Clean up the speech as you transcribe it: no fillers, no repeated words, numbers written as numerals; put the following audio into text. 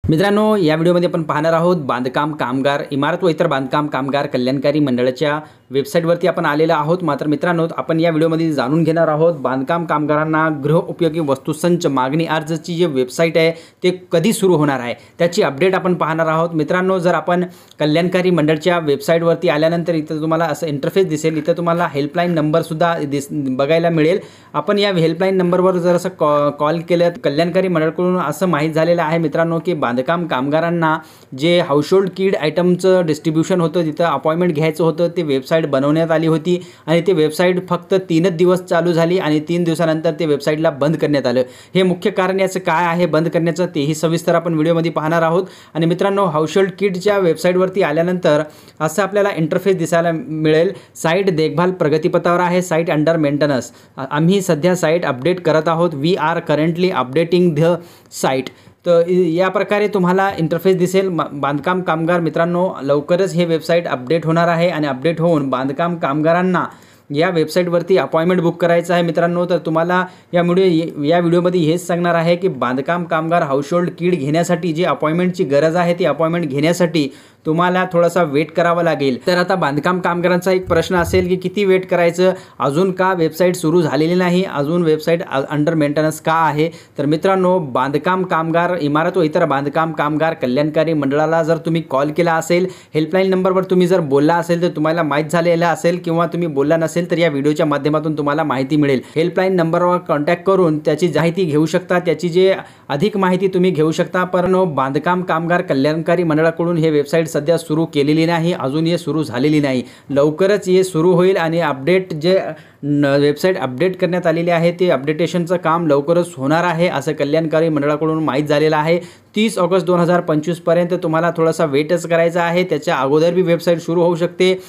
मित्रांनो, या व्हिडिओमध्ये आपण पाहणार आहोत बांधकाम कामगार इमारत व इतर बांधकाम कामगार कल्याणकारी मंडळाच्या वेबसाईटवरती आपण आलेलो आहोत। मात्र मित्रांनो, आपण या व्हिडिओमध्ये जाणून घेणार आहोत बांधकाम कामगारांना गृहोपयोगी वस्तूसंच मागणी अर्जची जी वेबसाईट आहे ते कधी सुरू होणार आहे त्याची अपडेट आपण पाहणार आहोत। मित्रांनो, जर आपण कल्याणकारी मंडळाच्या वेबसाईटवरती आल्यानंतर इथं तुम्हाला असं इंटरफेस दिसेल। इथं तुम्हाला हेल्पलाईन नंबर सुद्धा बघायला मिळेल। आपण या हेल्पलाईन नंबरवर जर असं कॉल केलं कल्याणकारी मंडळाकडून असं माहीत झालेलं आहे मित्रांनो की बांधकाम कामगारांना जे हाऊसहोल्ड किट आयटमचं डिस्ट्रीब्युशन होतं तिथं अपॉइंटमेंट घ्यायचं होतं ते वेबसाईट बनवण्यात आली होती आणि ते वेबसाईट फक्त 3 दिवस चालू झाली आणि 3 दिवसानंतर ते वेबसाईटला बंद करण्यात आलं। हे मुख्य कारण याचं काय आहे बंद करण्याचं तेही सविस्तर आपण व्हिडिओमध्ये पाहणार आहोत। आणि मित्रांनो, हाऊसहोल्ड किटच्या वेबसाईटवरती आल्यानंतर असं आपल्याला इंटरफेस दिसायला मिळेल। साईट देखभाल प्रगतीपथावर आहे, साईट अंडर मेंटेनन्स। आम्ही सध्या साईट अपडेट करत आहोत, we are currently updating the site. तर या प्रकारे तुम्हाला इंटरफेस दिसेल। बांधकाम कामगार मित्रांनो, लवकरच हे वेबसाईट अपडेट होणार आहे आणि अपडेट होऊन बांधकाम कामगारांना या वेबसाईटवरती अपॉइंटमेंट बुक करायचं आहे मित्रांनो। तर तुम्हाला या व्हिडिओमध्ये हेच सांगणार आहे की बांधकाम कामगार हाऊसहोल्ड किट घेण्यासाठी जी अपॉइंटमेंटची गरज आहे ती अपॉइंटमेंट घेण्यासाठी तुम्हाला थोडासा वेट करावा लागेल। तर आता बांधकाम कामगारांचा एक प्रश्न असेल की किती वेट करायचं, अजून का वेबसाईट सुरू झालेली नाही, अजून वेबसाईट अंडर मेंटेनन्स का आहे। तर मित्रांनो, बांधकाम कामगार इमारत व इतर बांधकाम कामगार कल्याणकारी मंडळाला जर तुम्ही कॉल केला असेल, हेल्पलाईन नंबरवर तुम्ही जर बोलला असेल तर तुम्हाला माहीत झालेलं असेल किंवा तुम्ही बोलला नसेल तर या व्हिडिओच्या माध्यमातून तुम्हाला माहिती मिळेल। हेल्पलाईन नंबरवर कॉन्टॅक्ट करून त्याची माहिती घेऊ शकता, त्याची जे अधिक माहिती तुम्ही घेऊ शकता। परंतु बांधकाम कामगार कल्याणकारी मंडळाकडून हे वेबसाईट सध्या सुरू केलेली नाही, अजून हे सुरू झालेली नाही। लवकरच हे सुरू होईल आणि अपडेट जे वेबसाईट अपडेट करण्यात आलेली आहे ते अपडेटेशनचं काम लवकरच होणार आहे असं कल्याणकारी मंडळाकडून माहीत झालेलं आहे। 30 ऑगस्ट 2025 पर्यंत तुम्हाला थोडासा वेटच करायचा आहे, त्याच्या अगोदर भी वेबसाईट सुरू होऊ शकते।